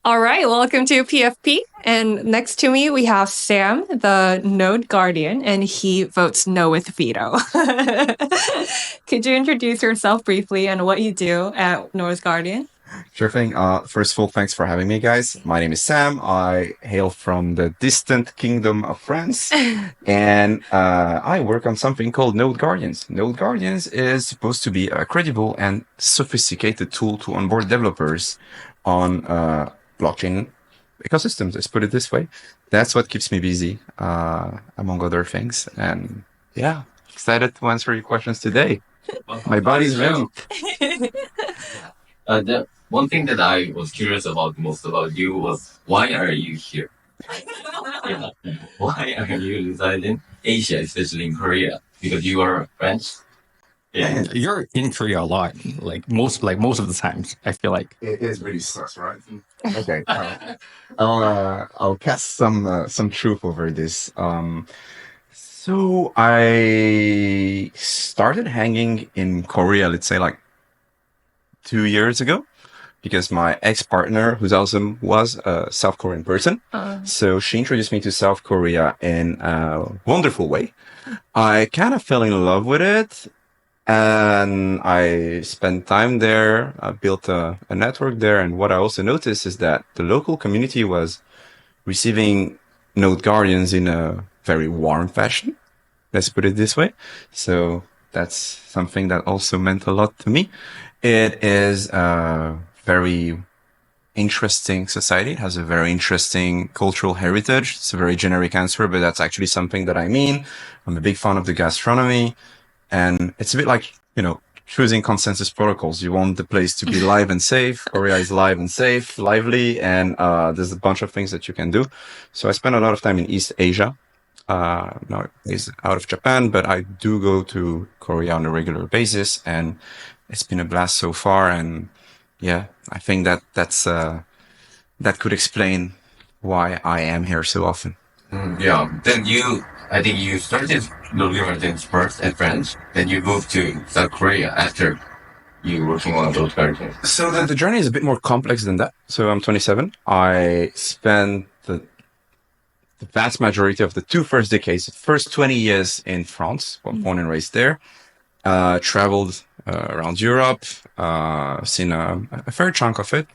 All right, welcome to PFP. And next to me, we have Sam, the Node Guardian, and he votes no with veto. Could you introduce yourself briefly and what you do at Node Guardian? Sure thing. First of all, thanks for having me, guys. My name is Sam. I hail from the distant kingdom of France, and I work on something called Node Guardians. Node Guardians is supposed to be a credible and sophisticated tool to onboard developers on blockchain ecosystems. Let's put it this way. That's what keeps me busy, among other things. And yeah, excited to answer your questions today. My body's ready. The one thing that I was curious about most about you was why are you here? Yeah. Why are you residing in Asia, especially in Korea? Because you are French. Yeah, you're in Korea a lot, like most of the times. I feel like It is really sus, right? Okay, I'll cast some truth over this. So I started hanging in Korea, let's say like 2 years ago, because my ex-partner, who's awesome, was a South Korean person. So she introduced me to South Korea in a wonderful way. I kind of fell in love with it, and I spent time there. I built a network there. And what I also noticed is that the local community was receiving Node Guardians in a very warm fashion. Let's put it this way. So that's something that also meant a lot to me. It is a very interesting society. It has a very interesting cultural heritage. It's a very generic answer, but that's actually something that I mean. I'm a big fan of the gastronomy. And it's a bit like, choosing consensus protocols. You want the place to be live and safe. Korea is live and safe, lively, and there's a bunch of things that you can do. So I spend a lot of time in East Asia. Now it's out of Japan, but I do go to Korea on a regular basis, and it's been a blast so far. And yeah, I think that could explain why I am here so often. Yeah. Then I think you started Node first at France, then you moved to South Korea after you working on those guardians. So the journey is a bit more complex than that. So I'm 27. I spent the vast majority of the first decades, first 20 years in France, born and raised there. Traveled around Europe, seen a fair chunk of it.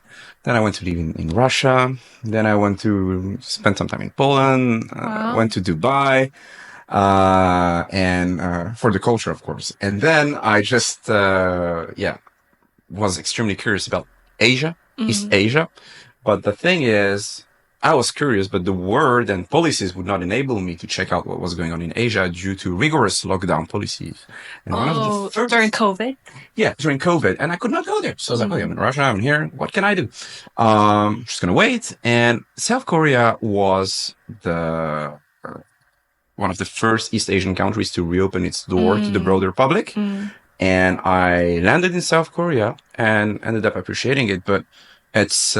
Then I went to live in Russia. Then I went to spend some time in Poland. Went to Dubai, and for the culture, of course. And then I just, was extremely curious about Asia, East Asia. But the thing is, I was curious, but the word and policies would not enable me to check out what was going on in Asia due to rigorous lockdown policies. And During COVID? Yeah, during COVID. And I could not go there. So I was like, okay, I'm in Russia, I'm here. What can I do? Just going to wait. And South Korea was one of the first East Asian countries to reopen its door to the broader public. And I landed in South Korea and ended up appreciating it. But it's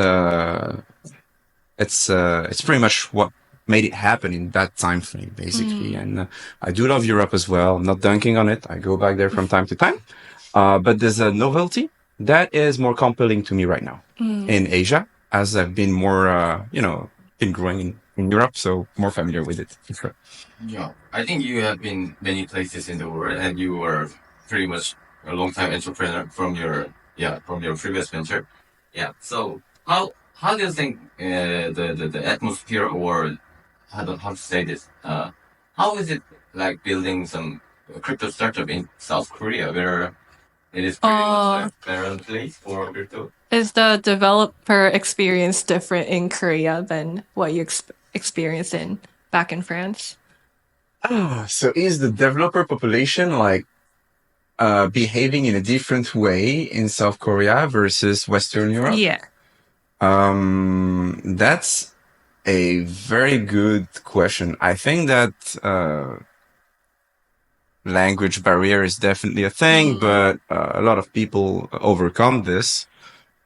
pretty much what made it happen in that time frame, basically. And I do love Europe as well. I'm not dunking on it. I go back there from time to time. But there's a novelty that is more compelling to me right now in Asia, as I've been more, been growing in Europe, so more familiar with it. Sure. Yeah. I think you have been many places in the world, and you were pretty much a long-time entrepreneur from your previous venture. Yeah. So how do you think the atmosphere, or how to say this? How is it like building some crypto startup in South Korea, where it is pretty much a barren place for crypto? Is the developer experience different in Korea than what you experienced back in France? So is the developer population behaving in a different way in South Korea versus Western Europe? Yeah. That's a very good question. I think that language barrier is definitely a thing, but a lot of people overcome this.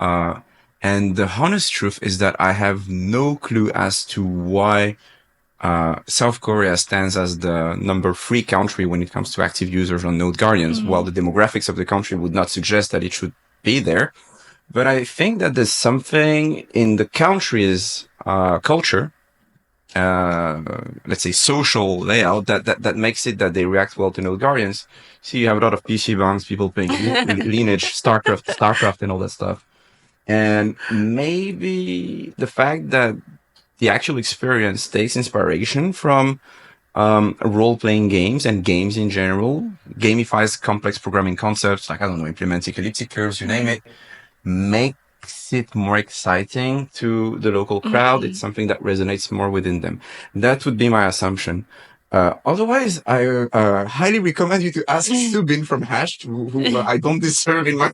And the honest truth is that I have no clue as to why South Korea stands as the number 3 country when it comes to active users on Node Guardians, while the demographics of the country would not suggest that it should be there. But I think that there's something in the country's culture, let's say social layout, that makes it that they react well to Node Guardians. So you have a lot of PC banks, people playing Lineage, StarCraft and all that stuff. And maybe the fact that the actual experience takes inspiration from role-playing games and games in general, gamifies complex programming concepts, like, I don't know, implementing elliptic curves, you name it, makes it more exciting to the local crowd. It's something that resonates more within them. That would be my assumption. Otherwise, I highly recommend you to ask Subin from Hash, who I don't deserve in my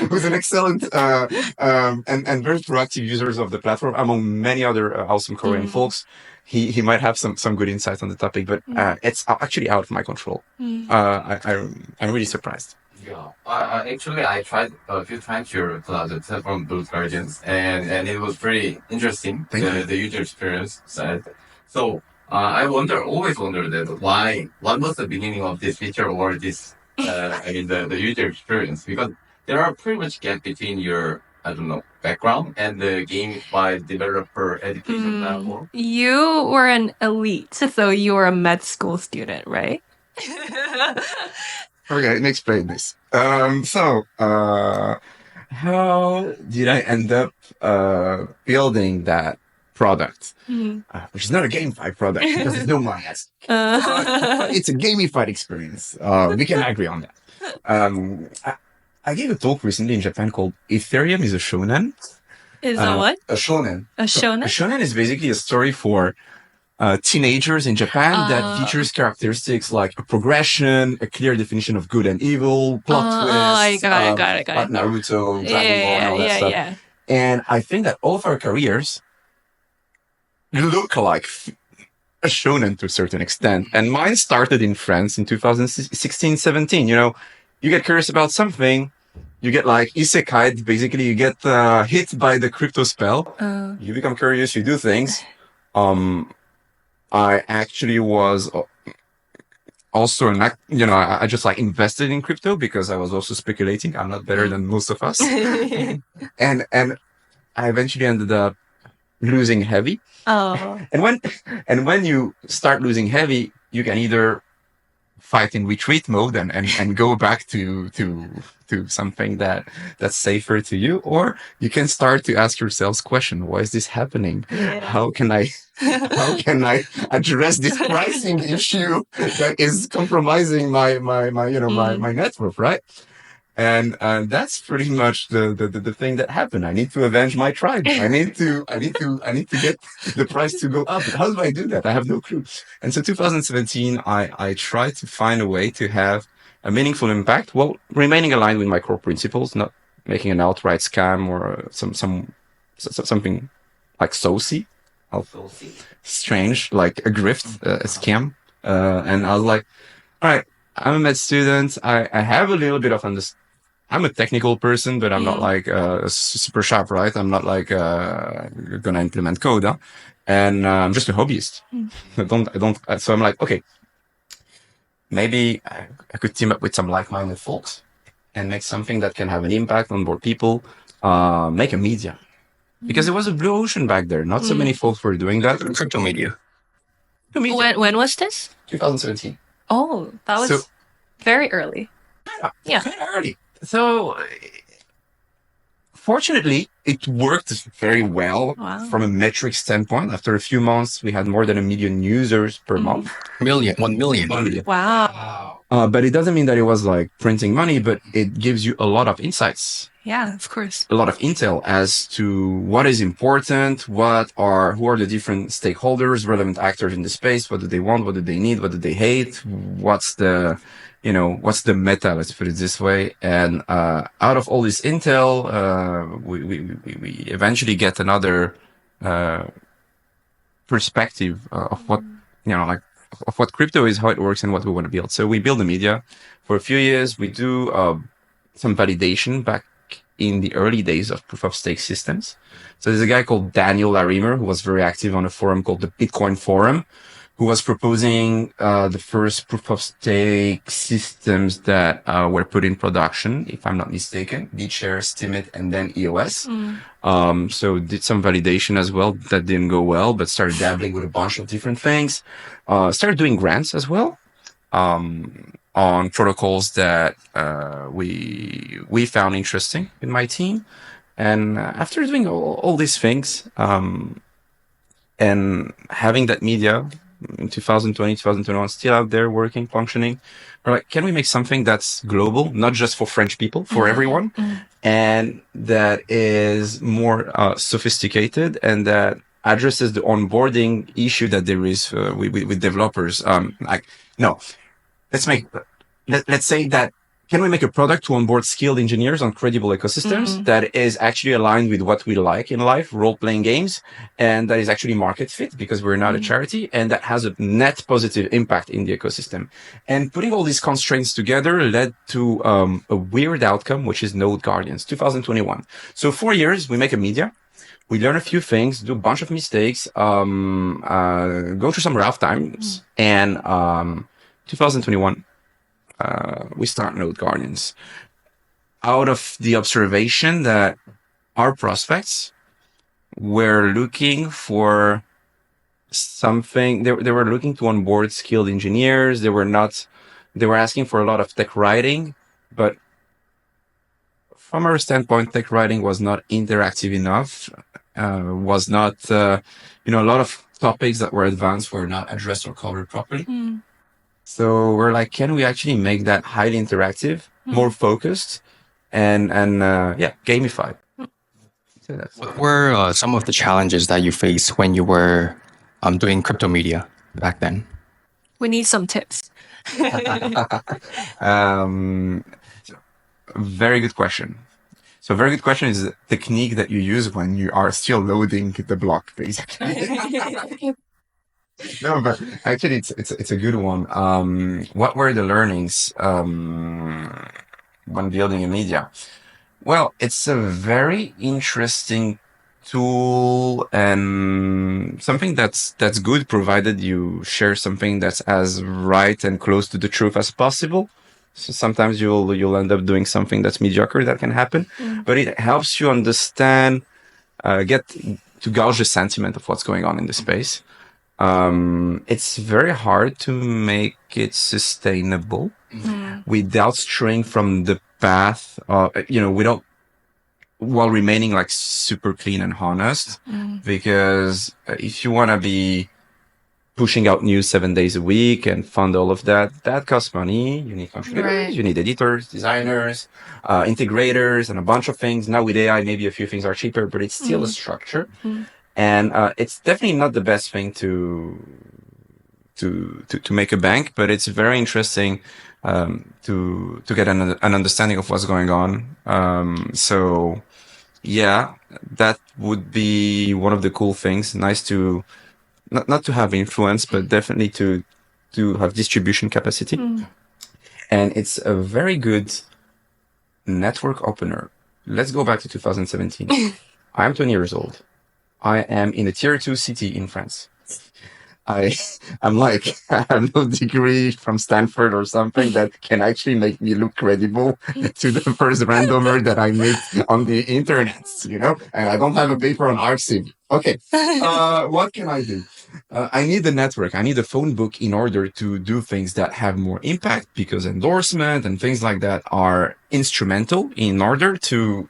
who's an excellent and very proactive users of the platform, among many other awesome Korean folks. He might have some good insights on the topic, but it's actually out of my control. I'm really surprised. Yeah, actually, I tried a few times your platform, Node Guardians, and it was pretty interesting. The user experience side. So always wonder that what was the beginning of this feature or this, the user experience? Because there are pretty much gap between your, I don't know, background and the gamified developer education platform. You were an elite, so you were a med school student, right? Okay, let me explain this. How did I end up building that product? Which is not a gamified product because there's no money. It's a gamified experience. We can agree on that. I gave a talk recently in Japan called Ethereum is a Shonen. Is a what? A shonen. A shonen? A shonen is basically a story for teenagers in Japan that features characteristics like a progression, a clear definition of good and evil, plot twists. I got it. Like Naruto, Dragon Ball, and all that stuff. Yeah. And I think that all of our careers look like a shonen to a certain extent. And mine started in France in 2016, 17. You know, you get curious about something, you get like isekai, basically you get hit by the crypto spell. You become curious, you do things. I actually was also I just like invested in crypto because I was also speculating. I'm not better than most of us. and I eventually ended up losing heavy. And when you start losing heavy, you can either fight in retreat mode and go back to something that's safer to you, or you can start to ask yourselves question, why is this happening? How can I address this pricing issue that is compromising my net worth, right? And that's pretty much the thing that happened. I need to avenge my tribe. I need to get the price to go up. How do I do that? I have no clue. And so 2017, I tried to find a way to have a meaningful impact while remaining aligned with my core principles, not making an outright scam or something like saucy, strange, like a grift, a scam. And I was like, all right, I'm a med student. I have a little bit of understanding. I'm a technical person, but I'm not like super sharp, right? I'm not like gonna implement code, huh? And I'm just a hobbyist. I don't. So I'm like, okay, maybe I could team up with some like-minded folks and make something that can have an impact on more people. Make a media, because it was a blue ocean back there. Not so many folks were doing that. Crypto media. When was this? 2017. Oh, that was very early. Yeah, kind of early. So, fortunately, it worked very well from a metric standpoint. After a few months, we had more than 1 million users per month. 1 million. Wow. But it doesn't mean that it was like printing money, but it gives you a lot of insights. Yeah, of course. A lot of intel as to what is important, who are the different stakeholders, relevant actors in the space, what do they want, what do they need, what do they hate, what's the meta, let's put it this way. And out of all this intel, we eventually get another perspective of what, of what crypto is, how it works, and what we want to build. So we build the media for a few years. We do some validation back in the early days of proof of stake systems. So there's a guy called Daniel Larimer who was very active on a forum called the Bitcoin Forum, who was proposing the first proof of stake systems that were put in production, if I'm not mistaken, BitShare, Steemit, and then EOS. So did some validation as well that didn't go well, but started dabbling with a bunch of different things. Started doing grants as well on protocols that we found interesting in my team. And after doing all these things and having that media in 2020, 2021, still out there working, functioning, we're like, can we make something that's global, not just for French people, for everyone, and that is more sophisticated and that addresses the onboarding issue that there is with developers. Let's say that, can we make a product to onboard skilled engineers on credible ecosystems that is actually aligned with what we like in life, role-playing games, and that is actually market fit because we're not a charity, and that has a net positive impact in the ecosystem. And putting all these constraints together led to a weird outcome, which is Node Guardians, 2021. So 4 years, we make a media. We learn a few things, do a bunch of mistakes, go through some rough times, and 2021, we start Node Guardians out of the observation that our prospects were looking for something. They were looking to onboard skilled engineers. They were asking for a lot of tech writing, but from our standpoint, tech writing was not interactive enough, was not, a lot of topics that were advanced were not addressed or covered properly. So we're like, can we actually make that highly interactive, more focused, and gamified? So What were some of the challenges that you faced when you were doing crypto media back then? We need some tips. Very good question. So very good question is the technique that you use when you are still loading the block, basically. No, but actually it's a good one. What were the learnings when building a media? Well, it's a very interesting tool and something that's good, provided you share something that's as right and close to the truth as possible. So sometimes you'll end up doing something that's mediocre. That can happen, but it helps you understand, get to gauge the sentiment of what's going on in the space. It's very hard to make it sustainable without straying from the path. While remaining like super clean and honest, because if you want to be pushing out news 7 days a week and fund all of that costs money. You need contributors, you need editors, designers, integrators, and a bunch of things. Now with AI, maybe a few things are cheaper, but it's still a structure. And it's definitely not the best thing to make a bank, but it's very interesting to get an understanding of what's going on. So yeah, that would be one of the cool things. Nice to not to have influence, but definitely to have distribution capacity. And it's a very good network opener. Let's go back to 2017. I'm 20 years old. I am in a tier 2 city in France. I'm like, I have no degree from Stanford or something that can actually make me look credible to the first randomer that I meet on the internet, and I don't have a paper on Arxiv. Okay. What can I do? I need the network. I need a phone book in order to do things that have more impact, because endorsement and things like that are instrumental in order to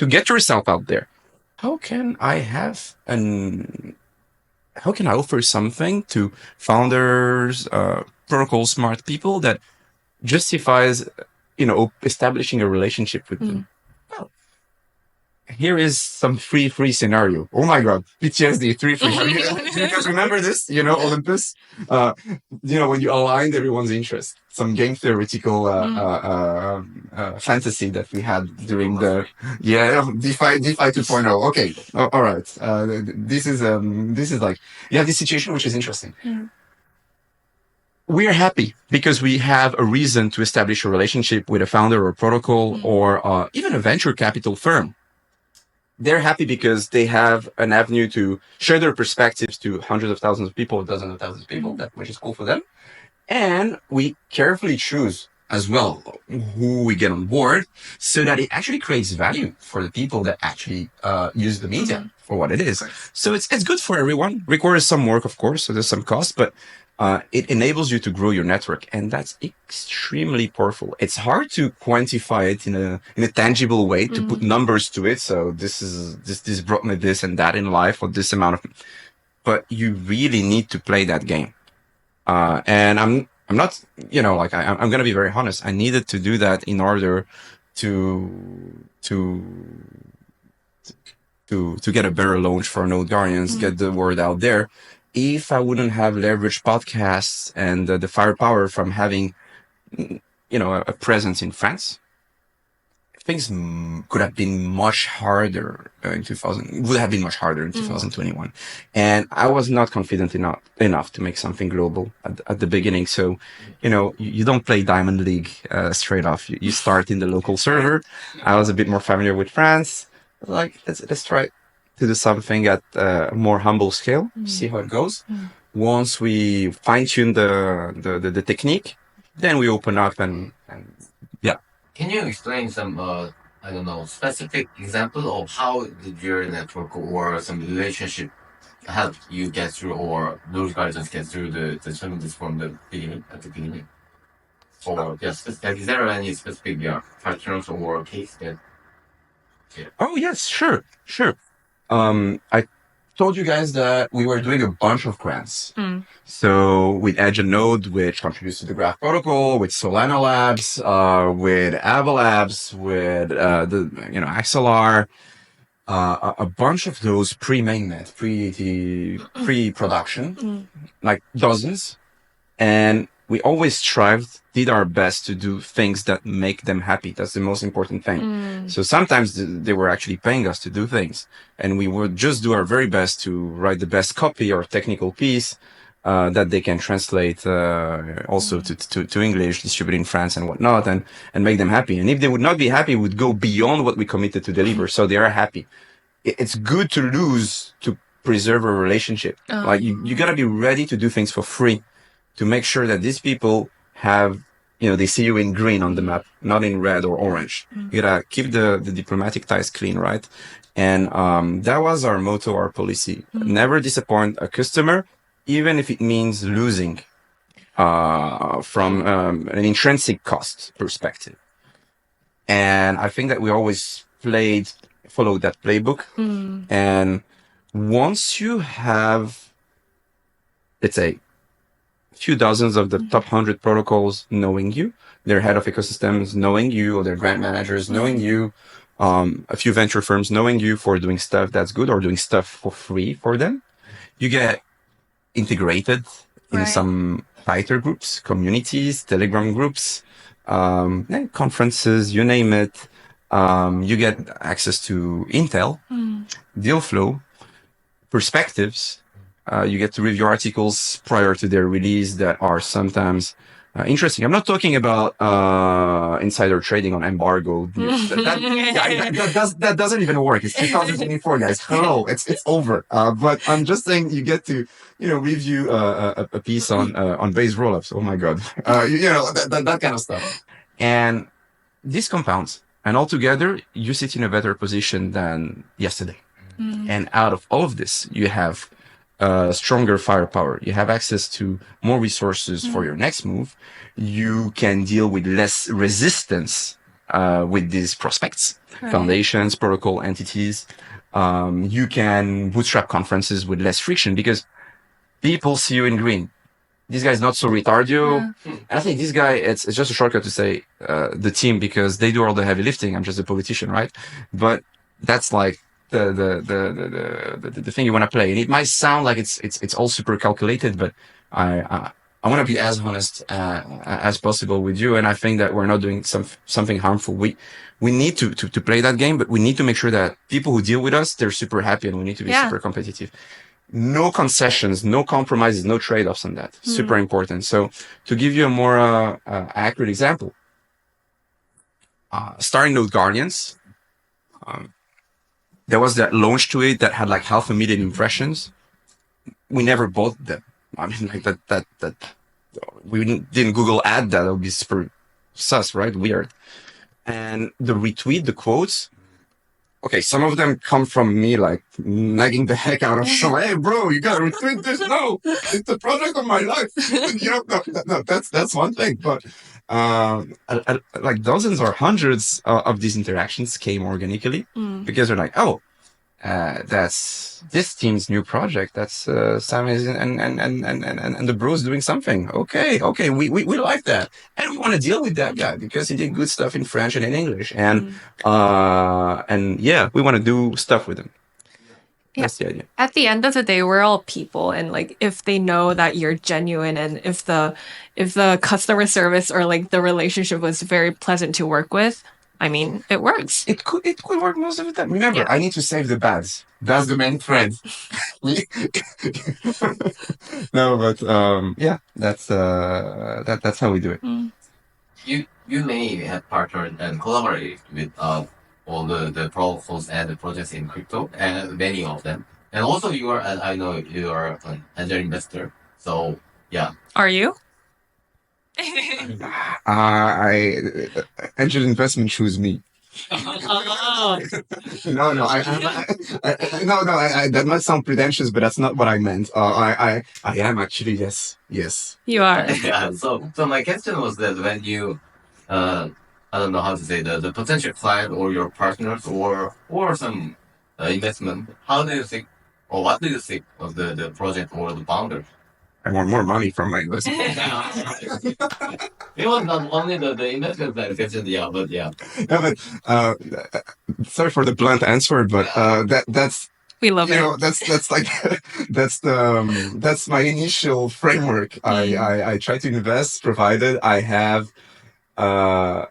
get yourself out there. How can I offer something to founders, protocol smart people that justifies, establishing a relationship with them? Well, here is some free scenario. Oh my God, PTSD, free. You guys remember this? Olympus? When you aligned everyone's interest. Some game theoretical fantasy that we had during the DeFi 2.0. Okay, all right. This is like this situation which is interesting. We are happy because we have a reason to establish a relationship with a founder or protocol or even a venture capital firm. they're happy because they have an avenue to share their perspectives to hundreds of thousands of people, dozens of thousands of people, which is cool for them. And we carefully choose as well who we get on board so that it actually creates value for the people that actually use the media for what it is. So it's good for everyone. Requires some work, of course, so there's some cost, but it enables you to grow your network, and that's extremely powerful. It's hard to quantify it in a tangible way, to put numbers to it. So this brought me this and that in life, or this amount of, but you really need to play that game. And I'm not, I'm going to be very honest. I needed to do that in order to get a better launch for Node Guardians, get the word out there. If I wouldn't have leveraged podcasts and the firepower from having, a presence in France, things could have been much harder in 2021. And I was not confident enough to make something global at the beginning. So, you don't play Diamond League straight off. You start in the local server. I was a bit more familiar with France. Like, let's try to do something at a more humble scale, see how it goes. Once we fine-tune the technique, then we open up and yeah. Can you explain some, specific example of how did your network or some relationship help you get through, or those guys just get through the challenges from the beginning, at the beginning? Or is there any specific patterns or case that? Yeah. Oh yes, sure. I told you guys that we were doing a bunch of grants. So with Edge and Node, which contributes to the Graph protocol, with Solana Labs, with Ava Labs, with Axelar, a bunch of those pre-mainnet, pre-production, like dozens, and we always did our best to do things that make them happy. That's the most important thing. So sometimes they were actually paying us to do things, and we would just do our very best to write the best copy or technical piece that they can translate also to English, distribute in France and whatnot, and make them happy. And if they would not be happy, we would go beyond what we committed to deliver, so they are happy. It's good to lose to preserve a relationship. Like you gotta be ready to do things for free, to make sure that these people have, they see you in green on the map, not in red or orange. You gotta keep the diplomatic ties clean, right? And that was our motto, our policy. Never disappoint a customer, even if it means losing from an intrinsic cost perspective. And I think that we always followed that playbook. And once you have, let's say, few dozens of the top 100 protocols knowing you, their head of ecosystems knowing you, or their grant managers knowing you, a few venture firms knowing you for doing stuff that's good or doing stuff for free for them, you get integrated in some tighter groups, communities, Telegram groups, conferences, you name it. You get access to intel, deal flow, perspectives. You get to review articles prior to their release that are sometimes interesting. I'm not talking about insider trading on embargo news. That doesn't even work. It's 2024, guys. Hello, it's over. But I'm just saying you get to review a piece on base rollups. Oh my god, that kind of stuff. And this compounds, and altogether you sit in a better position than yesterday. And out of all of this, you have stronger firepower. You have access to more resources for your next move. You can deal with less resistance with these prospects, foundations, protocol entities. You can bootstrap conferences with less friction because people see you in green. This guy's not so retardio. And I think this guy, it's just a shortcut to say the team, because they do all the heavy lifting. I'm just a politician, right? But that's like the thing you want to play. And it might sound like it's all super calculated, but I want to be as honest as possible with you. And I think that we're not doing something harmful. We need to play that game, but we need to make sure that people who deal with us, they're super happy, and we need to be super competitive. No concessions, no compromises, no trade-offs on that. Super important. So to give you a more accurate example, starting Node Guardians, there was that launch to it that had like 500,000 impressions. We never bought them. I mean, like that we didn't Google ad that. That would be super sus, right? Weird. And the retweet, the quotes, okay, some of them come from me, like nagging the heck out of someone. Hey, bro, you gotta retweet this. No, it's the project of my life. No, that's one thing. But like dozens or hundreds of these interactions came organically because they're like, oh, that's this team's new project. That's Sam is and the bros doing something. Okay, we like that, and we want to deal with that guy because he did good stuff in French and in English, and yeah, we want to do stuff with him. Yeah. That's the idea. At the end of the day, we're all people, and like if they know that you're genuine, and if the customer service or like the relationship was very pleasant to work with, I mean, it works. It could work most of the time. Remember, Yeah. I need to save the bads. That's the main thread. No, but yeah, that's how we do it. You may have partnered and collaborated with all the protocols and the projects in crypto, and many of them. And also, I know you are an angel investor. So yeah. Are you? Angel investment choose me. Oh. No, that might sound pretentious, but that's not what I meant. I am actually, yes. You are. Yeah. So my question was that when you, I don't know how to say the potential client or your partners or some investment, how do you think, or what do you think of the project or the founder? I want more money from my investment. It was not only the investment that question, yeah, but yeah. No, but sorry for the blunt answer, but that's We love it. that's like that's my initial framework. I try to invest provided I have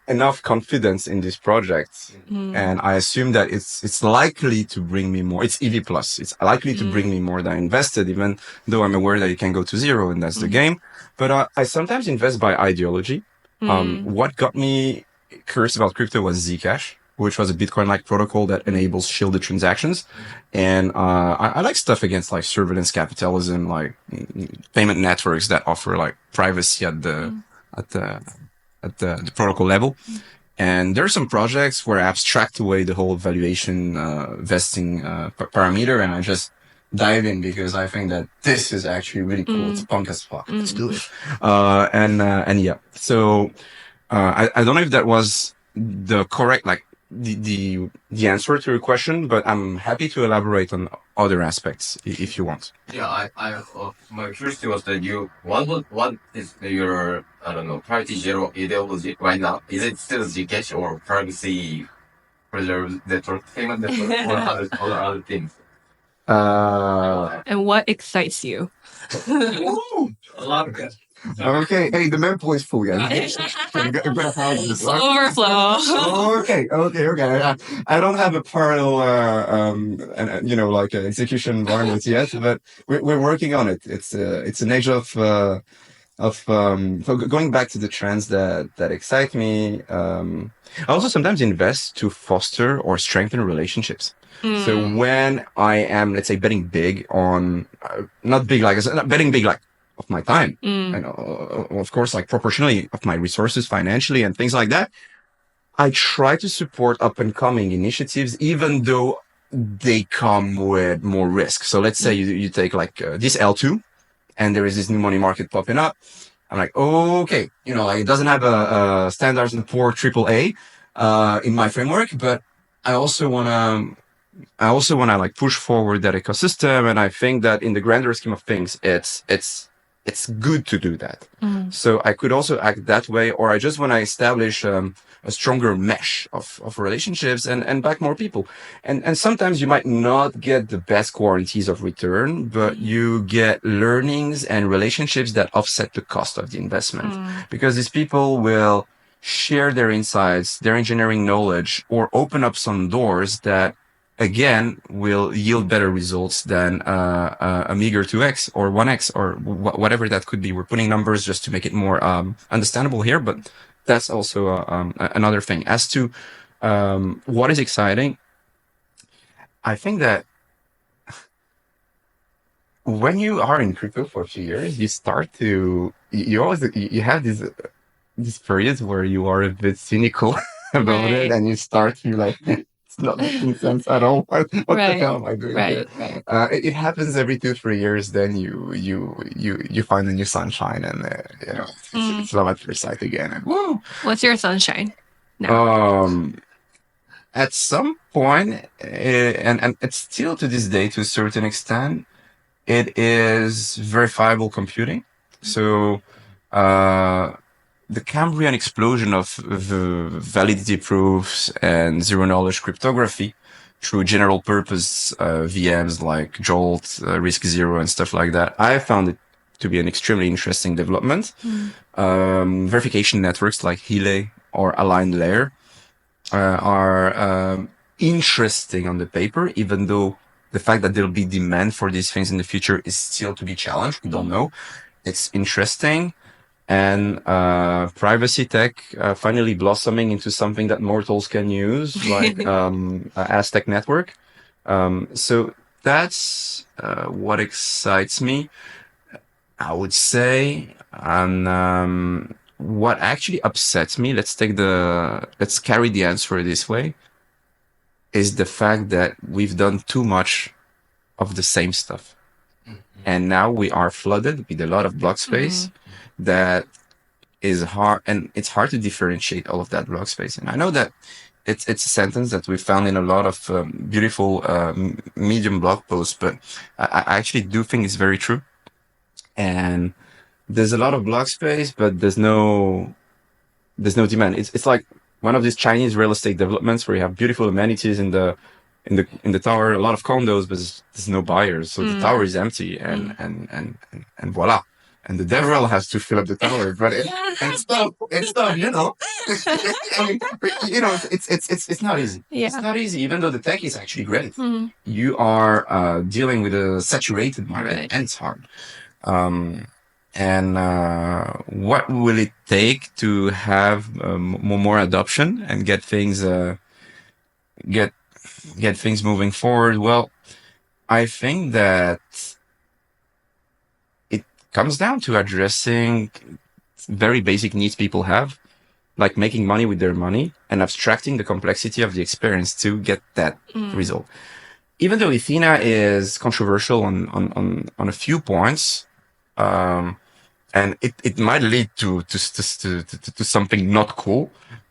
enough confidence in this project, and I assume that it's likely to bring me more. It's EV plus. It's likely to bring me more than I invested, even though I'm aware that it can go to zero, and that's the game. But I sometimes invest by ideology. What got me curious about crypto was Zcash, which was a Bitcoin-like protocol that enables shielded transactions. And I like stuff against like surveillance capitalism, like payment networks that offer like privacy at the protocol level. And there are some projects where I abstract away the whole valuation vesting parameter, and I just dive in because I think that this is actually really cool. It's punk as fuck. Let's do it. And yeah. So I don't know if that was the correct the answer to your question, but I'm happy to elaborate on other aspects if you want. Yeah, my curiosity was that what is your, I don't know, party zero ideology right now? Is it still Zcash or privacy preserved network, payment network, or other things? And what excites you? A lot of that. Okay, hey, the mempool is full, guys. Overflow. Okay. I don't have a parallel, like execution environment yet, but we're working on it. It's an age of so going back to the trends that excite me. I also sometimes invest to foster or strengthen relationships. So when I am, let's say, betting big on, not betting big like of my time, and of course, like proportionally of my resources financially and things like that, I try to support up and coming initiatives, even though they come with more risk. So let's say you take like this L2, and there is this new money market popping up. I'm like, okay, like it doesn't have a Standard & Poor's AAA in my framework, but I also wanna like push forward that ecosystem, and I think that in the grander scheme of things, it's good to do that. So I could also act that way, or I just want to establish a stronger mesh of relationships and back more people. And sometimes you might not get the best guarantees of return, but you get learnings and relationships that offset the cost of the investment, because these people will share their insights, their engineering knowledge, or open up some doors that again will yield better results than a meager 2x or 1x or whatever that could be. We're putting numbers just to make it more understandable here, but that's also another thing. As to what is exciting, I think that when you are in crypto for a few years, you start to you always you have these periods where you are a bit cynical about it, Right. and you start to like it's not making sense at all. What the Right. hell am I doing here? Right. It happens every 2-3 years. Then you find a new sunshine, and it's love at first sight again. And woo! What's your sunshine? No. At some point, and it's still to this day to a certain extent, it is verifiable computing. So the Cambrian explosion of validity proofs and zero-knowledge cryptography through general-purpose VMs like Jolt, RISC-0, and stuff like that, I found it to be an extremely interesting development. Verification networks like Hele or Aligned Layer are interesting on the paper, even though the fact that there'll be demand for these things in the future is still to be challenged. We don't know. It's interesting. And privacy tech finally blossoming into something that mortals can use, like Aztec Network. So that's what excites me, I would say. And what actually upsets me, let's carry the answer this way, is the fact that we've done too much of the same stuff. And now we are flooded with a lot of block space that is hard, and it's hard to differentiate all of that block space. And I know that it's a sentence that we found in a lot of beautiful Medium blog posts, but I actually do think it's very true. And there's a lot of block space, but there's no demand. It's like one of these Chinese real estate developments where you have beautiful amenities in the tower, a lot of condos, but there's no buyers, so the tower is empty, and voila. And the devil has to fill up the tower, but it's not, you know. I mean, you know, it's not easy. Yeah. It's not easy, even though the tech is actually great. You are dealing with a saturated market, and it's hard. And what will it take to have more adoption and get things moving forward? Well, I think that it comes down to addressing very basic needs people have, like making money with their money and abstracting the complexity of the experience to get that result. Even though Ethena is controversial on a few points, and it might lead to something not cool,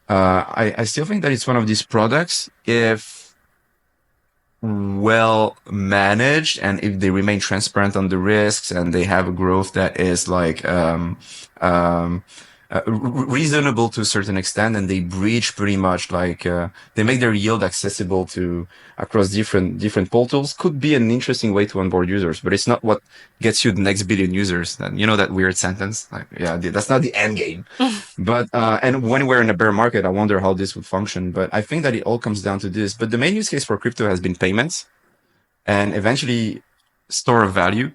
I still think that it's one of these products, if well managed and if they remain transparent on the risks and they have a growth that is like reasonable to a certain extent, and they breach pretty much like they make their yield accessible to across different portals, could be an interesting way to onboard users, but it's not what gets you the next billion users. And you know that weird sentence, like, yeah, that's not the end game. But and when we're in a bear market, I wonder how this would function. But I think that it all comes down to this. But the main use case for crypto has been payments and eventually store of value.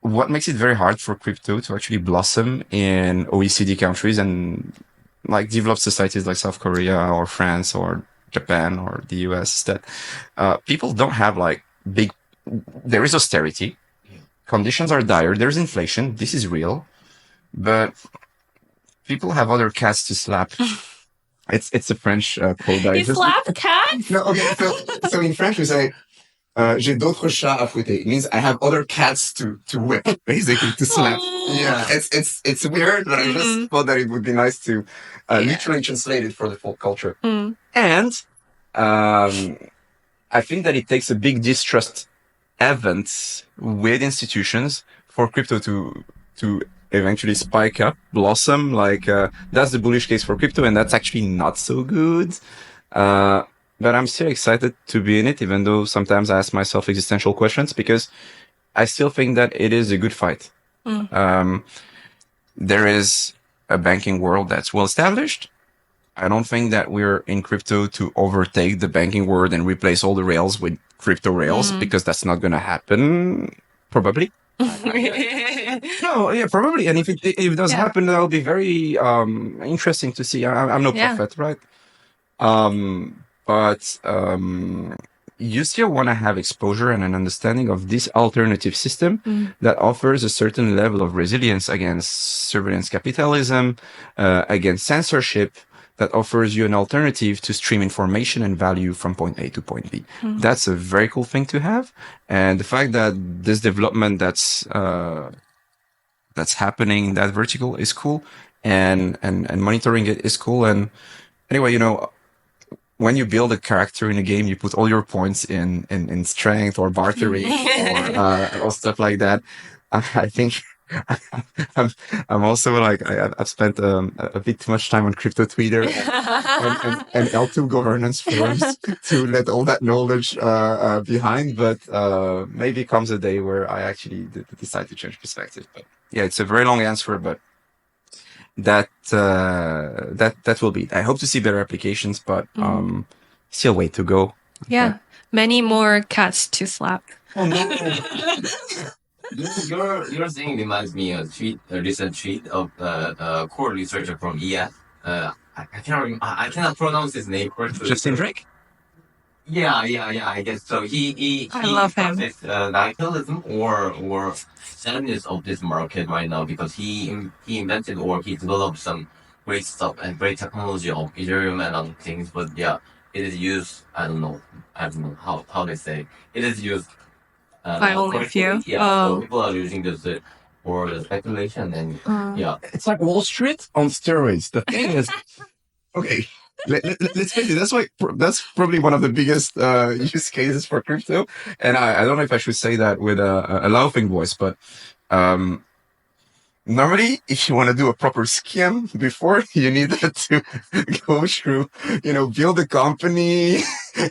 What makes it very hard for crypto to actually blossom in OECD countries and like developed societies like South Korea or France or Japan or the US, that people don't have like there is austerity, conditions are dire, there's inflation, this is real, but people have other cats to slap. It's a French quote. You slap cats? No, okay, so in French we say, j'ai d'autres chats à fouetter. It means I have other cats to whip, basically, to slap. Yeah, it's weird, but I just thought that it would be nice to literally translate it for the folk culture. And I think that it takes a big distrust event with institutions for crypto to eventually spike up, blossom. Like that's the bullish case for crypto, and that's actually not so good. But I'm still excited to be in it, even though sometimes I ask myself existential questions, because I still think that it is a good fight. There is a banking world that's well established. I don't think that we're in crypto to overtake the banking world and replace all the rails with crypto rails, because that's not going to happen, probably. No, yeah, probably. And if it does happen, that'll be very interesting to see. I'm no prophet, right? But you still want to have exposure and an understanding of this alternative system that offers a certain level of resilience against surveillance capitalism, against censorship, that offers you an alternative to stream information and value from point A to point B. That's a very cool thing to have. And the fact that this development that's happening, that vertical is cool, and monitoring it is cool. And anyway, you know, when you build a character in a game, you put all your points in strength or bartering or stuff like that. I think I'm also like, I've spent a bit too much time on crypto Twitter and L2 governance forums to let all that knowledge behind. But maybe comes a day where I actually decide to change perspective. But yeah, it's a very long answer, but that will be it. I hope to see better applications, but still way to go. Yeah, many more cats to slap. Oh no. Your thing reminds me of a recent tweet of a core researcher from EF. I cannot pronounce his name correctly. Justin Drake? Yeah, I guess so. He love him. This nihilism or sadness of this market right now because he invented or he developed some great stuff and great technology of Ethereum and other things. But yeah, it is used. I don't know how they say it is used. By only a few. Yeah, so people are using this for the speculation and yeah. It's like Wall Street on steroids. The thing is, okay, let's face it. That's probably one of the biggest use cases for crypto. And I don't know if I should say that with a laughing voice, but normally, if you want to do a proper scheme before, you need to go through, build a company,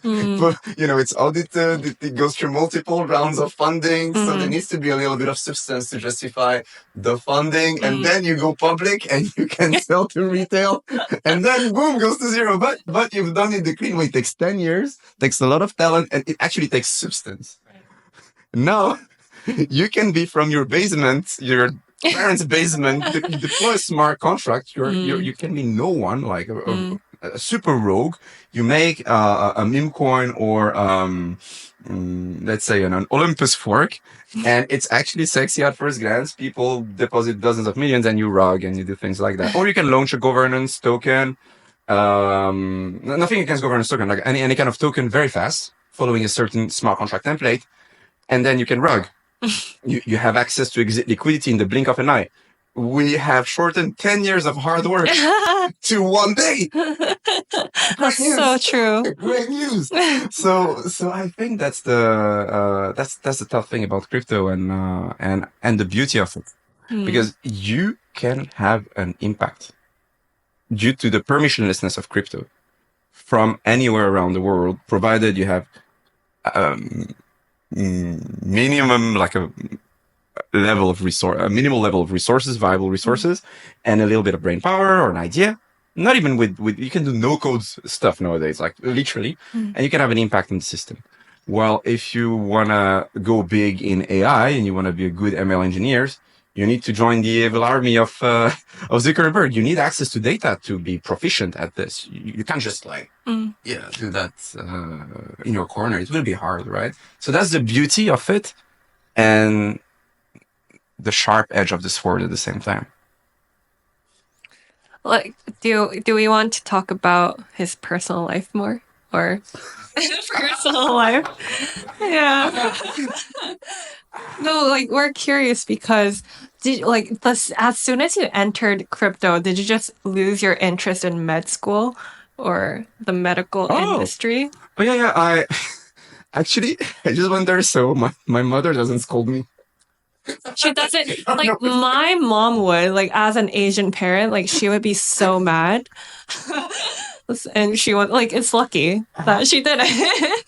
but, it's audited, it goes through multiple rounds of funding. So there needs to be a little bit of substance to justify the funding. And then you go public and you can sell to retail. And then boom, goes to zero. But you've done it the clean way. It takes 10 years, takes a lot of talent, and it actually takes substance. Now, you can be from your basement, your parents' basement, you deploy a smart contract, you can be no one, like a super rogue. You make a meme coin or let's say an Olympus fork, and it's actually sexy at first glance. People deposit dozens of millions and you rug and you do things like that. Or you can launch a governance token. Nothing against governance token, like any kind of token very fast, following a certain smart contract template, and then you can rug. You have access to exit liquidity in the blink of an eye. We have shortened 10 years of hard work to one day. That's so true. Great news. So I think that's the tough thing about crypto and the beauty of it, because you can have an impact due to the permissionlessness of crypto from anywhere around the world, provided you have minimum, like a minimal level of resources, viable resources, and a little bit of brain power or an idea. Not even with you can do no code stuff nowadays, like literally, and you can have an impact in the system. Well, if you want to go big in AI and you want to be a good ML engineers, you need to join the evil army of Zuckerberg. You need access to data to be proficient at this. You can't just do that in your corner. It will be hard, right? So that's the beauty of it, and the sharp edge of the sword at the same time. Like, do we want to talk about his personal life more, or personal life? Yeah. No, like, we're curious because as soon as you entered crypto, did you just lose your interest in med school or the medical industry? Oh yeah. I just went there so my mother doesn't scold me. She doesn't, like, my mom would, like, as an Asian parent, like, she would be so mad. And she would, like, it's lucky that she did it.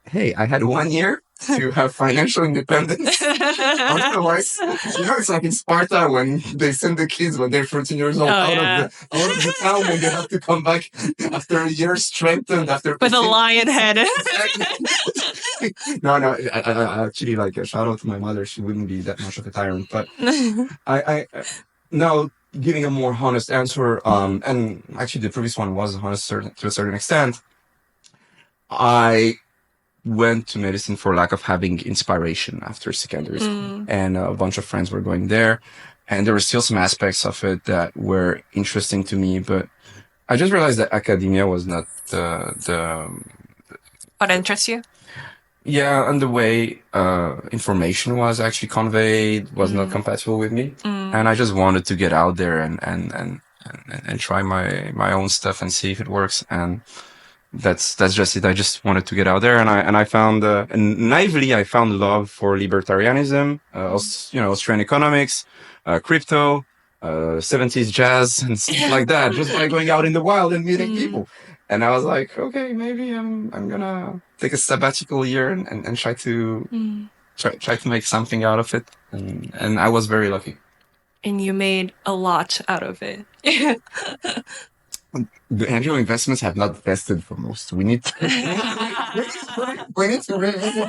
Hey, I had 1 year to have financial independence. Otherwise, it's like in Sparta when they send the kids when they're 14 years old out of the town, when they have to come back after a year strengthened after with a lion head. No, I actually, like, a shout out to my mother. She wouldn't be that much of a tyrant, but I now giving a more honest answer. And actually, the previous one was honest to a certain extent. I went to medicine for lack of having inspiration after secondary school. And a bunch of friends were going there. And there were still some aspects of it that were interesting to me, but I just realized that academia was not What interests you? Yeah, and the way information was actually conveyed was not compatible with me, and I just wanted to get out there and try my own stuff and see if it works. And that's just it. I just wanted to get out there, and I found and naively I found love for libertarianism, Austrian economics, crypto, 70s jazz, and stuff like that. Just by going out in the wild and meeting people. And I was like, okay, maybe I'm gonna take a sabbatical year and try to make something out of it. And I was very lucky. And you made a lot out of it. The angel investments have not vested for most. We need to revisit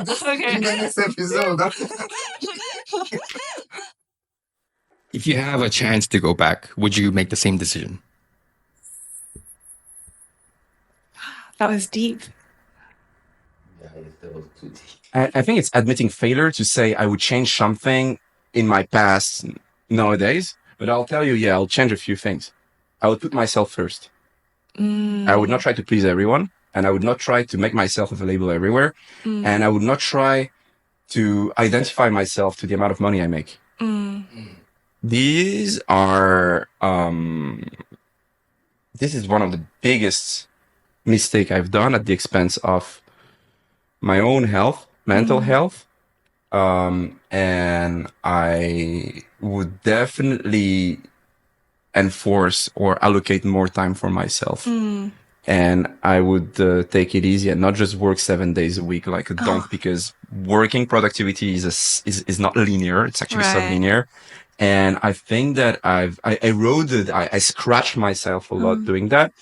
this in the next episode. If you have a chance to go back, would you make the same decision? That was deep. I think it's admitting failure to say I would change something in my past nowadays, but I'll tell you, I'll change a few things. I would put myself first. I would not try to please everyone, and I would not try to make myself available everywhere, and I would not try to identify myself to the amount of money I make. These are, this is one of the biggest mistake I've done at the expense of my own health, mental health. And I would definitely enforce or allocate more time for myself. And I would take it easy and not just work 7 days a week like a donk, because working productivity is not linear. It's actually sublinear. And I think that I scratched myself a lot doing that.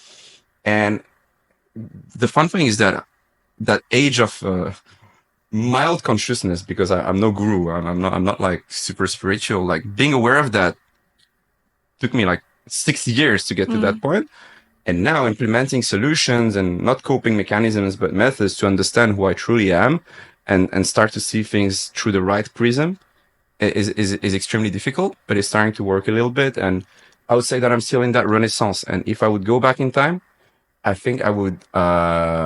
And the fun thing is that age of mild consciousness, because I'm no guru, I'm not like super spiritual. Like being aware of that took me like 6 years to get to that point. And now implementing solutions and not coping mechanisms, but methods to understand who I truly am and start to see things through the right prism is extremely difficult, but it's starting to work a little bit. And I would say that I'm still in that renaissance. And if I would go back in time, I think I would have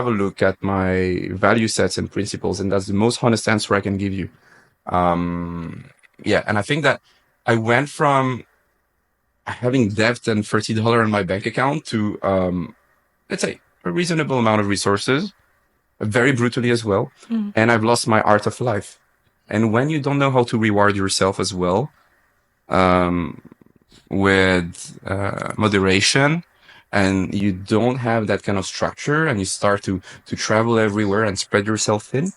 a look at my value sets and principles. And that's the most honest answer I can give you. And I think that I went from having debt and $30 in my bank account to, let's say, a reasonable amount of resources, very brutally as well. And I've lost my art of life. And when you don't know how to reward yourself as well, with moderation, and you don't have that kind of structure, and you start to travel everywhere and spread yourself thin,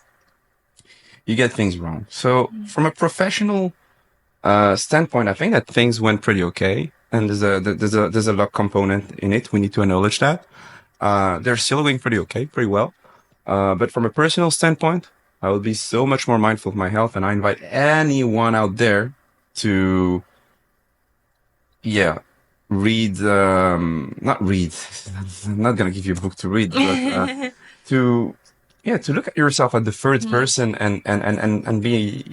you get things wrong. So from a professional standpoint, I think that things went pretty okay. And there's a luck component in it. We need to acknowledge that. They're still going pretty okay, pretty well. But from a personal standpoint, I will be so much more mindful of my health. And I invite anyone out there to, read, not read. I'm not going to give you a book to read, but to look at yourself at the third person and be,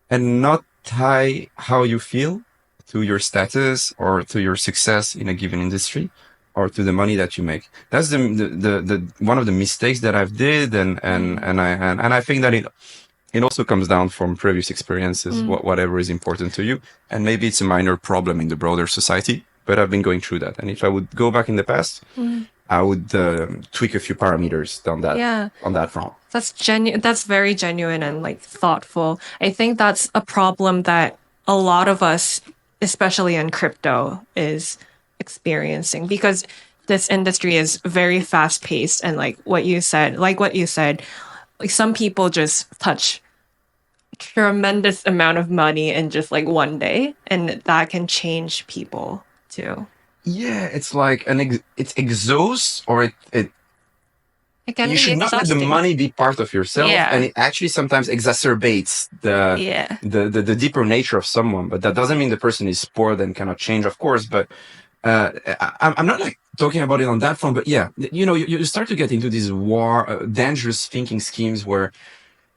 and not tie how you feel to your status or to your success in a given industry or to the money that you make. That's the one of the mistakes that I've did, and I think that it also comes down from previous experiences, whatever is important to you, and maybe it's a minor problem in the broader society, but I've been going through that. And if I would go back in the past, I would tweak a few parameters on that front. That's very genuine and like thoughtful. I think that's a problem that a lot of us, especially in crypto, is experiencing, because this industry is very fast paced, and like what you said, like some people just touch tremendous amount of money in just like one day, and that can change people too. Yeah, it's like it exhausts, or it can you be should not let the exhausting. money be part of yourself, and it actually sometimes exacerbates the deeper nature of someone. But that doesn't mean the person is poor and cannot change, of course. But I'm not like talking about it on that front, but yeah, you start to get into these dangerous thinking schemes where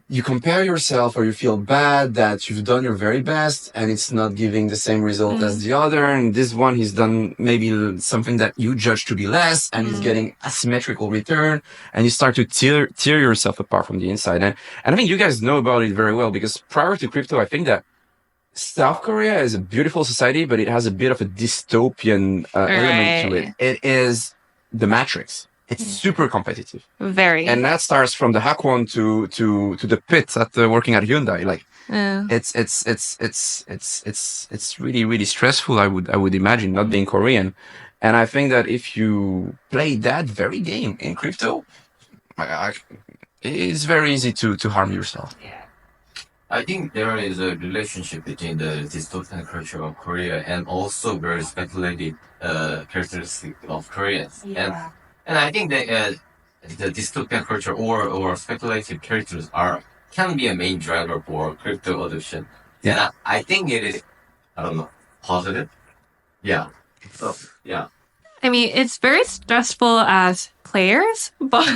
you compare yourself or you feel bad that you've done your very best and it's not giving the same result as the other. And this one, he's done maybe something that you judge to be less and he's getting asymmetrical return. And you start to tear yourself apart from the inside. And I think you guys know about it very well because prior to crypto, I think that South Korea is a beautiful society, but it has a bit of a dystopian element to it. It is the Matrix. It's super competitive. Very. And that starts from the hackathon to the pit at working at Hyundai. Like, it's really, really stressful. I would imagine, not being Korean. And I think that if you play that very game in crypto, it's very easy to harm yourself. Yeah. I think there is a relationship between the dystopian culture of Korea and also very speculative characteristic of Koreans. Yeah. And I think that the dystopian culture or speculative characters can be a main driver for crypto adoption. Yeah. And I think it is, I don't know, positive. Yeah. So, yeah. I mean, it's very stressful as players, but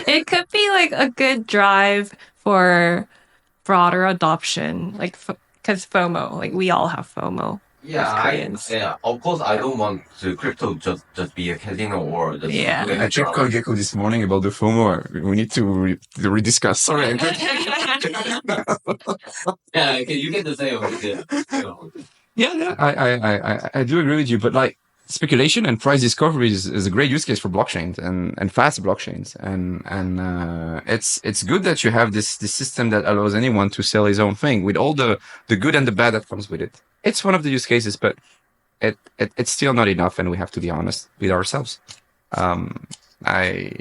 it could be like a good drive for broader adoption, like because FOMO, like we all have FOMO. Yeah, of course, I don't want the crypto just be a casino or just I checked CoinGecko this morning about the FOMO. We need to rediscuss. Sorry. Yeah, you get the same. Yeah. I do agree with you, but like speculation and price discovery is a great use case for blockchains and fast blockchains, and it's good that you have this system that allows anyone to sell his own thing with all the good and the bad that comes with it. It's one of the use cases, but it's still not enough, and we have to be honest with ourselves. I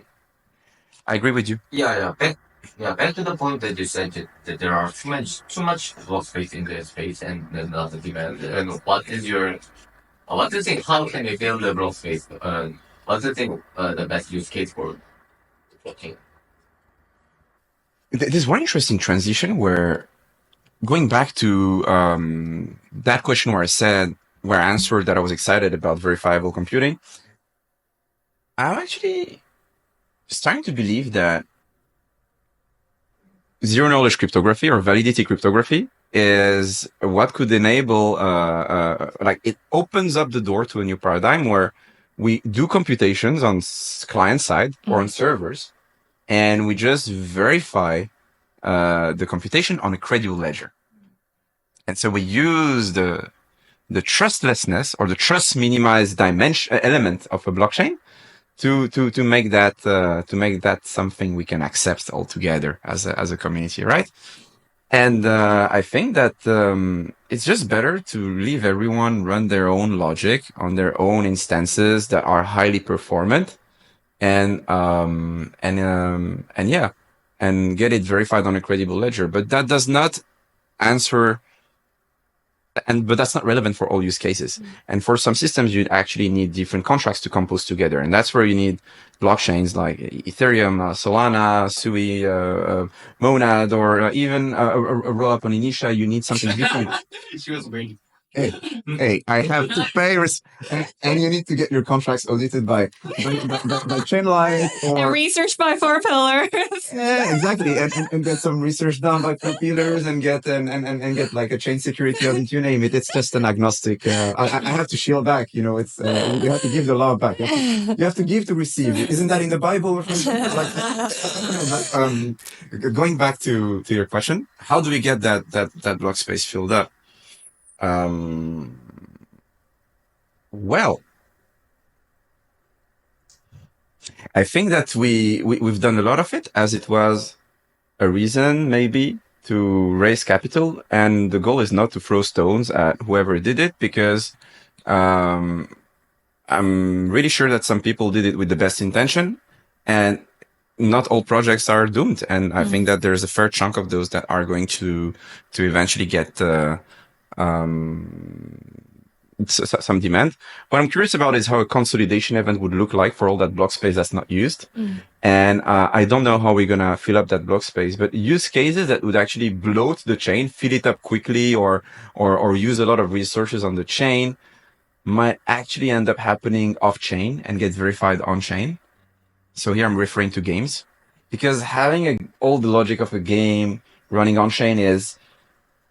agree with you. Yeah. Back to the point that you said that there are too much block space in the space and not the demand. And what do you think? How can we build the block space? What do you think the best use case for blockchain? There's one interesting transition where, going back to that question where I answered that I was excited about verifiable computing, I'm actually starting to believe that zero-knowledge cryptography or validity cryptography is what could enable, like it opens up the door to a new paradigm where we do computations on client side or on servers, and we just verify the computation on a credible ledger. And so we use the trustlessness or the trust minimized dimension element of a blockchain to make that something we can accept altogether as a community, right? And I think that it's just better to leave everyone run their own logic on their own instances that are highly performant, and get it verified on a credible ledger. But that does not answer. But that's not relevant for all use cases. And for some systems, you actually need different contracts to compose together. And that's where you need blockchains like Ethereum, Solana, Sui, Monad, or even a roll-up on Inisha. You need something different. She was waiting. Hey, I have to pay, and you need to get your contracts audited by Chainlight And research by 4 pillars. Yeah, exactly, and get some research done by 4 pillars and get like a chain security audit, you name it. It's just an agnostic. I have to shield back, it's you have to give the law back. You have to give to receive. Isn't that in the Bible? Going back to your question, how do we get that block space filled up? Well, I think that we've done a lot of it, as it was a reason maybe to raise capital, and the goal is not to throw stones at whoever did it, because I'm really sure that some people did it with the best intention, and not all projects are doomed. And I think that there's a fair chunk of those that are going to eventually get some demand. What I'm curious about is how a consolidation event would look like for all that block space that's not used. And I don't know how we're going to fill up that block space, but use cases that would actually bloat the chain, fill it up quickly, or use a lot of resources on the chain might actually end up happening off-chain and get verified on-chain. So here I'm referring to games, because having all the logic of a game running on-chain is,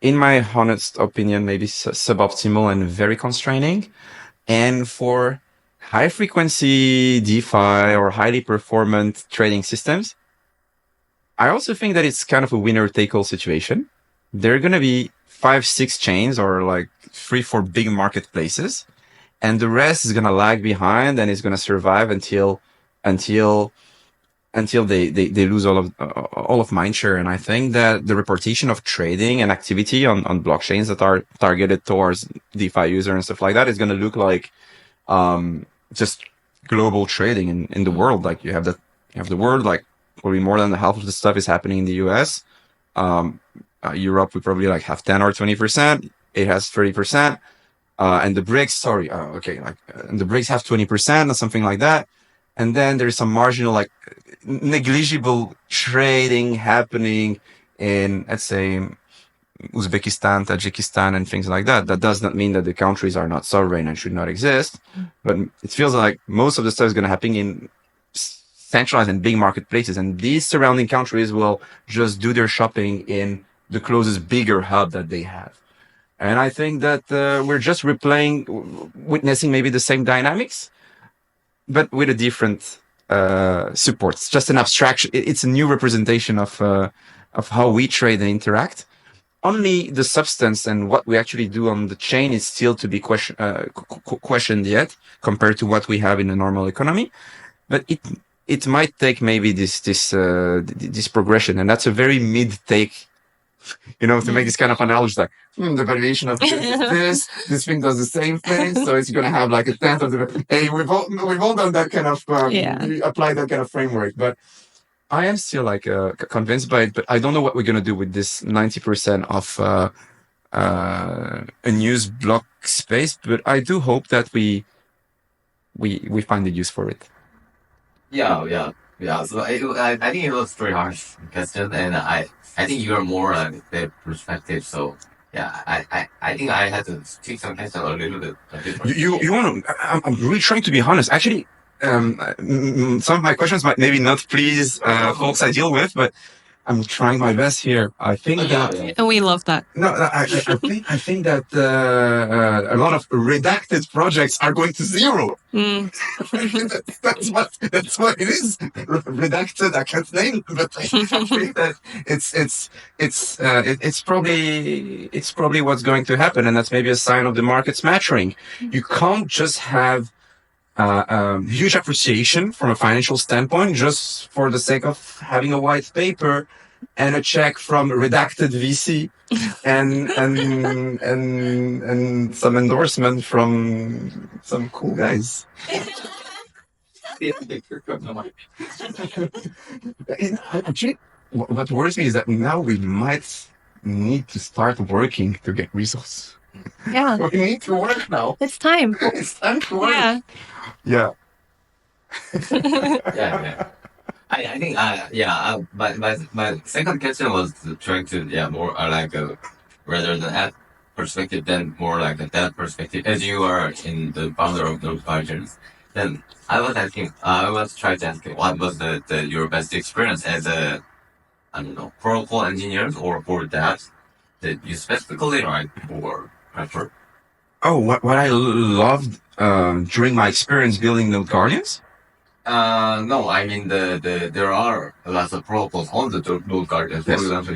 in my honest opinion, maybe suboptimal and very constraining. And for high-frequency DeFi or highly performant trading systems, I also think that it's kind of a winner-take-all situation. There are going to be 5-6 chains or like 3-4 big marketplaces, and the rest is going to lag behind and is going to survive until they lose all of mindshare. And I think that the reportation of trading and activity on blockchains that are targeted towards DeFi users and stuff like that is going to look like just global trading in the world. Like you have the world, like probably more than half of the stuff is happening in the US. Europe would probably like have 10 or 20%. It has 30%. And the BRICS, and the BRICS have 20% or something like that. And then there's some marginal, like negligible trading happening in, let's say, Uzbekistan, Tajikistan, and things like that. That does not mean that the countries are not sovereign and should not exist. But it feels like most of the stuff is going to happen in centralized and big marketplaces. And these surrounding countries will just do their shopping in the closest bigger hub that they have. And I think that we're just witnessing maybe the same dynamics, but with a different support. It's just an abstraction. It's a new representation of how we trade and interact. Only the substance and what we actually do on the chain is still to be questioned yet, compared to what we have in a normal economy. But it might take maybe this progression, and that's a very mid take. To make this kind of analogy, like the valuation of this thing does the same thing, so it's going to have like a tenth of the. Hey, we've all done that kind of apply that kind of framework, but I am still like convinced by it. But I don't know what we're going to do with this 90% of a news block space. But I do hope that we find a use for it. Yeah. So I think it was very hard question, and I think you're more the perspective. So yeah, I think I had to take some question a little bit. You want to? I'm really trying to be honest. Actually, some of my questions might maybe not please folks I deal with, but I'm trying my best here. I think that, and we love that. No, I think that a lot of redacted projects are going to zero. that's what it is. Redacted, I can't name, but I think that it's probably what's going to happen, and that's maybe a sign of the market's maturing. You can't just have huge appreciation from a financial standpoint just for the sake of having a white paper and a check from redacted VC and some endorsement from some cool guys. Actually, what worries me is that now we might need to start working to get results. Yeah. We need to work now. It's time. It's time to work. Yeah. Yeah. I think my second question was trying to more like rather than that perspective, then more like that perspective. As you are in the founder of Node Guardians, then I was trying to ask what was your best experience as a protocol engineer or for that you specifically like or prefer. Oh, what I loved during my experience building Node Guardians? No, I mean there are lots of protocols on the Node Guardians. For example,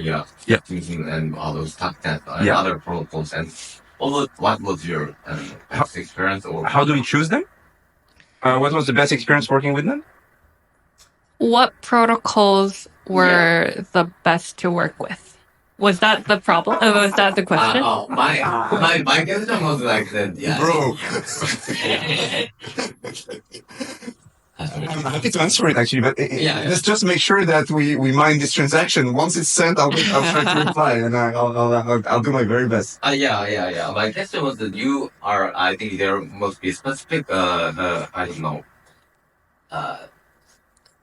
thinking and all those top 10 and other protocols. And what was your best experience? Or how do we choose them? What was the best experience working with them? What protocols were the best to work with? Was that the problem? Was that the question? My question was like that. Yeah, bro. I'm happy to answer it actually, but let's just make sure that we mine this transaction. Once it's sent, I'll try to reply, and I'll do my very best. Yeah. My question was that you are. I think there must be specific. I don't know.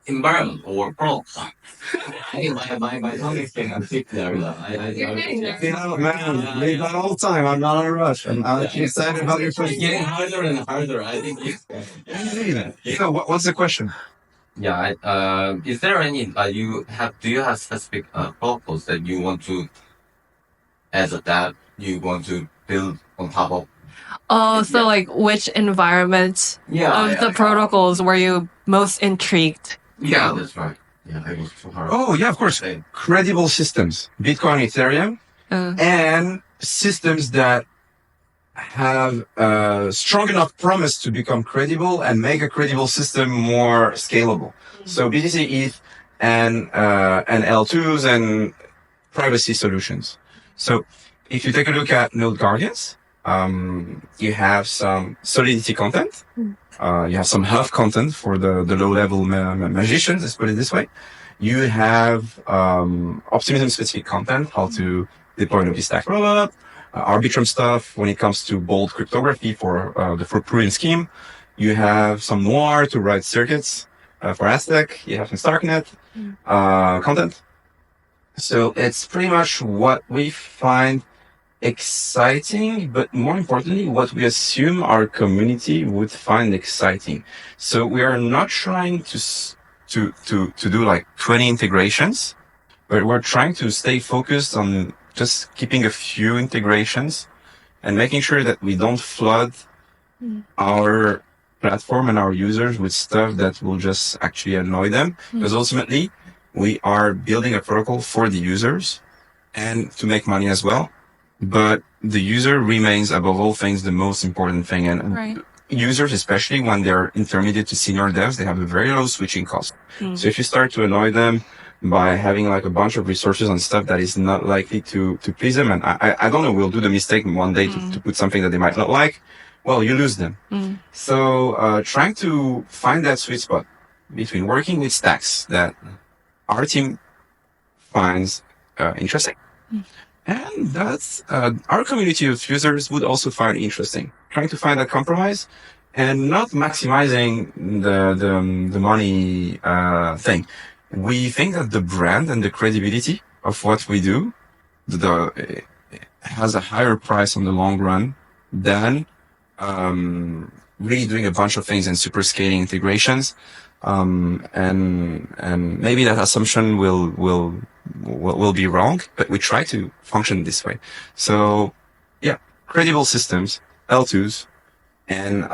environment or product. I think my tongue is getting thick there. Man, leave that all the time. I'm not in a rush. I'm excited about your It's question. getting harder and harder. I think. So what's the question? Yeah. Is there any do you have specific purpose that you want to that you want to build on top of? Oh, so like which environment of the protocols were you most intrigued? Yeah, that's right. Yeah, it was too hard. Oh, yeah, of course. Credible systems. Bitcoin, Ethereum, and systems that have strong enough promise to become credible and make a credible system more scalable. So BTC, ETH, and L2s and privacy solutions. So if you take a look at Node Guardians, you have some Solidity content. You have some health content for the low-level magicians, let's put it this way. You have optimism-specific content, how to deploy an stack rollup, Arbitrum stuff when it comes to bold cryptography for the proof scheme. You have some Noir to write circuits for Aztec. You have some Starknet content. So it's pretty much what we find exciting, but more importantly, what we assume our community would find exciting. So we are not trying to do like 20 integrations, but we're trying to stay focused on just keeping a few integrations and making sure that we don't flood our platform and our users with stuff that will just actually annoy them. Because ultimately, we are building a protocol for the users and to make money as well. But the user remains, above all things, the most important thing. And users, especially when they're intermediate to senior devs, they have a very low switching cost. So if you start to annoy them by having like a bunch of resources on stuff that is not likely to please them, and I don't know, we'll do the mistake one day to put something that they might not like, well, you lose them. So trying to find that sweet spot between working with stacks that our team finds interesting, and that's our community of users would also find interesting. Trying to find that compromise and not maximizing the money thing. We think that the brand and the credibility of what we do has a higher price on the long run than really doing a bunch of things and super scaling integrations. And maybe that assumption will be wrong, but we try to function this way. So yeah, credible systems, L2s, and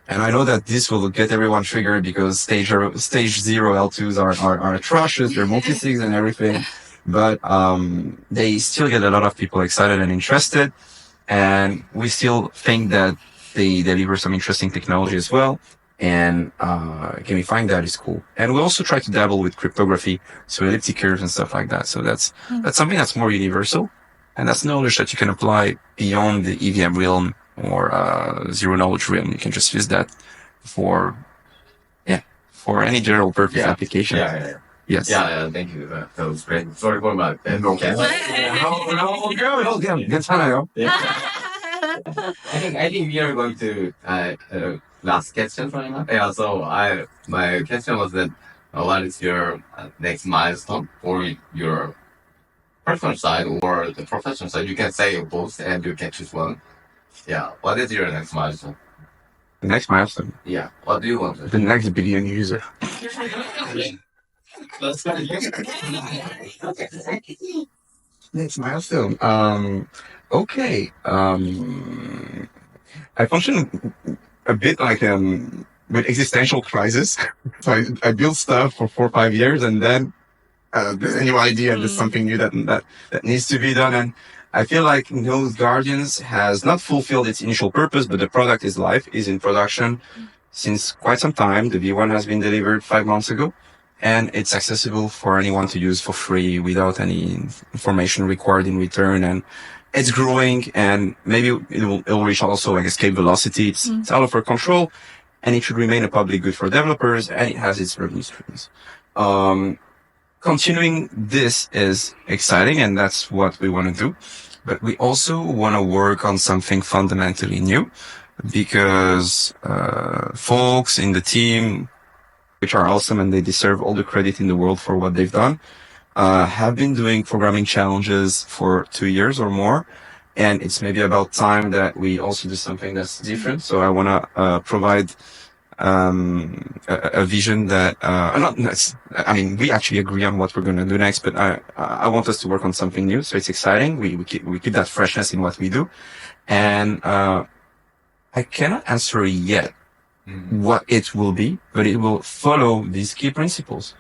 and I know that this will get everyone triggered because stage zero L2s are atrocious. They're multi-sigs and everything, but they still get a lot of people excited and interested, and we still think that they deliver some interesting technology as well. And gamifying that is cool. And we also try to dabble with cryptography, so elliptic curves and stuff like that. So that's something that's more universal, and that's knowledge that you can apply beyond the EVM realm or zero knowledge realm. You can just use that for any general purpose application. Yes. Yeah, thank you. That was great. Sorry for my 괜찮아요. I think we are going to last question right now. Yeah, so my question was that what is your next milestone for your personal side or the professional side? You can say both and you can choose one. Yeah, what is your next milestone? The next milestone. Yeah, what do you want to The next billion user. Next milestone. Okay. I function a bit like with existential crisis. So I build stuff for 4 or 5 years, and then there's a new idea and there's something new that needs to be done. And I feel like Node Guardians has not fulfilled its initial purpose, but the product is live, is in production since quite some time. The V1 has been delivered 5 months ago, and it's accessible for anyone to use for free without any information required in return. And it's growing, and maybe it will reach also like escape velocity. It's out of our control, and it should remain a public good for developers, and it has its revenue streams. Continuing this is exciting, and that's what we want to do. But we also want to work on something fundamentally new, because folks in the team which are awesome, and they deserve all the credit in the world for what they've done. Have been doing programming challenges for 2 years or more, and it's maybe about time that we also do something that's different. So I want to provide a vision that we actually agree on what we're going to do next, but I want us to work on something new. So it's exciting. We keep that freshness in what we do, and I cannot answer yet what it will be, but it will follow these key principles.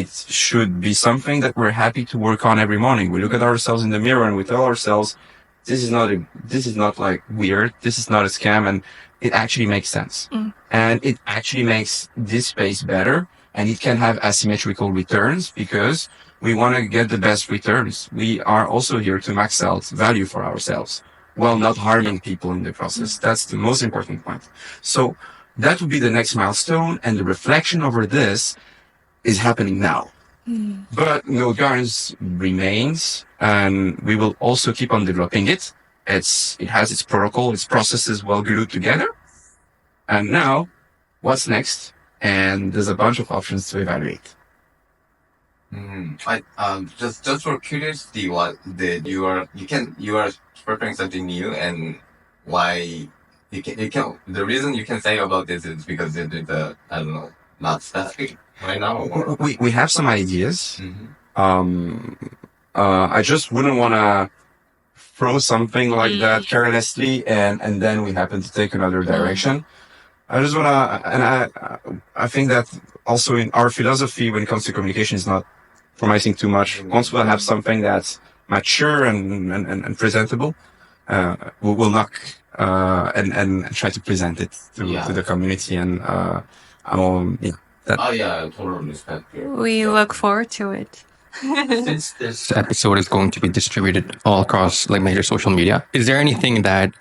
It should be something that we're happy to work on every morning. We look at ourselves in the mirror and we tell ourselves, this is not like weird. This is not a scam. And it actually makes sense. And it actually makes this space better. And it can have asymmetrical returns because we want to get the best returns. We are also here to max out value for ourselves while not harming people in the process. That's the most important point. So that would be the next milestone. And the reflection over this is happening now. But Node Guardians remains, and we will also keep on developing it. It has its protocol, its processes well glued together. And now, what's next? And there's a bunch of options to evaluate. Just for curiosity, you are preparing something new, and why the reason you can say about this is because I don't know, not static right now. Or? We have some ideas. I just wouldn't want to throw something like that carelessly, and then we happen to take another direction. I just want to, and I think that also in our philosophy when it comes to communication is not promising too much. Once we'll have something that's mature and presentable, we'll knock and try to present it to the community. And I totally respect you. We look forward to it. Since this episode is going to be distributed all across major social media, is there anything that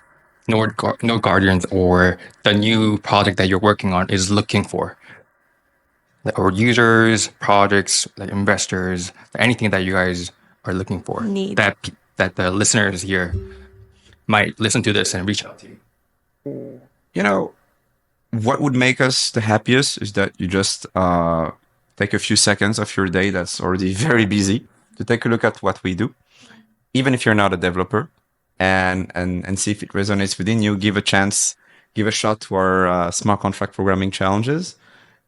Node Guardians or the new project that you're working on is looking for? Or users, projects, investors, anything that you guys are looking for that the listeners here might listen to this and reach out to you? You know, what would make us the happiest is that you just take a few seconds of your day that's already very busy to take a look at what we do, even if you're not a developer, and see if it resonates within you. Give a shot to our smart contract programming challenges,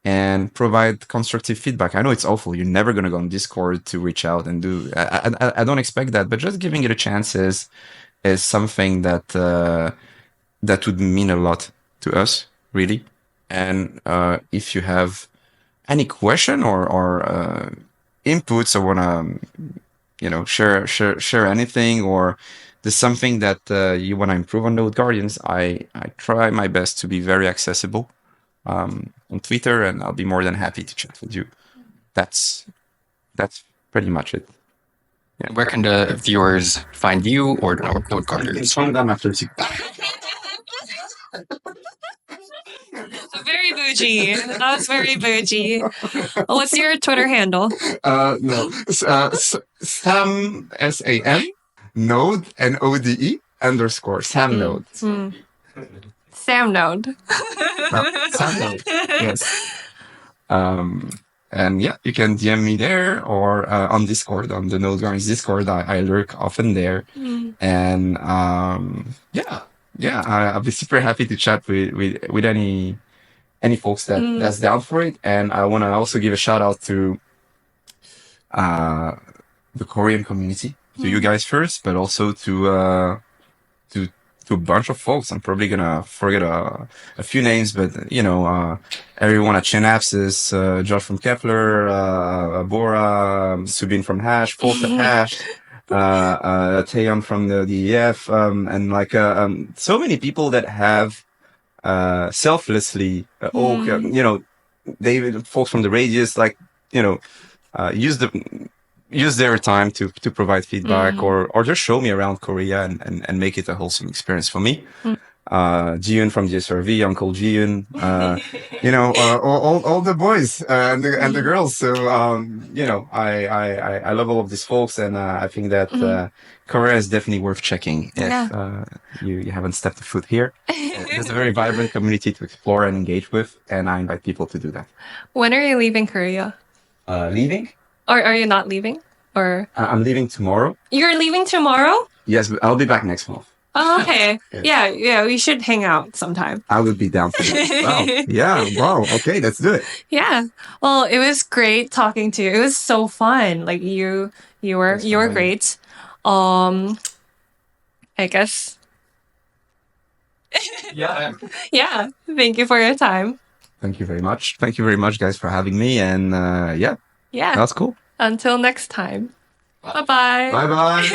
and provide constructive feedback. I know it's awful. You're never going to go on Discord to reach out and do. I don't expect that, but just giving it a chance is something that would mean a lot to us, really. And if you have any question or inputs, or want to share anything, or there's something that you want to improve on Node Guardians, I try my best to be very accessible on Twitter, and I'll be more than happy to chat with you. That's pretty much it. Yeah. Where can the viewers find you or Node Guardians? Very bougie. That was very bougie. What's your Twitter handle? Sam, SAM, Node, NODE, _ Sam Node. Sam Node. Sam Node. Yes. And yeah, you can DM me there or on Discord, on the Node Guardians Discord. I lurk often there. And I'll be super happy to chat with any folks that's down for it. And I want to also give a shout out to the Korean community, to you guys first, but also to a bunch of folks. I'm probably gonna forget a few names, but everyone at Synapses, Josh from Kepler, Bora, Subin from Hash, Folks at Hash, Taeyeon from the DEF, and so many people that have selflessly David, folks from the Radius, use their time to provide feedback or just show me around Korea and make it a wholesome experience for me. Jiun from GSRV, Uncle Jiun, all the boys and the girls. So I love all of these folks, and I think that Korea is definitely worth checking if you haven't stepped a foot here. It's a very vibrant community to explore and engage with, and I invite people to do that. When are you leaving Korea? Leaving? Or are you not leaving? Or I'm leaving tomorrow. you're leaving tomorrow? Yes, but I'll be back next month. Oh, okay. Yeah. Yeah, we should hang out sometime. I will be down for that. Wow. Yeah. Wow. Okay. Let's do it. Yeah. Well, it was great talking to you. It was so fun. Like you were great. I guess. Yeah. Yeah. Thank you for your time. Thank you very much. Thank you very much, guys, for having me. And Yeah. that's cool. Until next time. Bye-bye. Bye bye.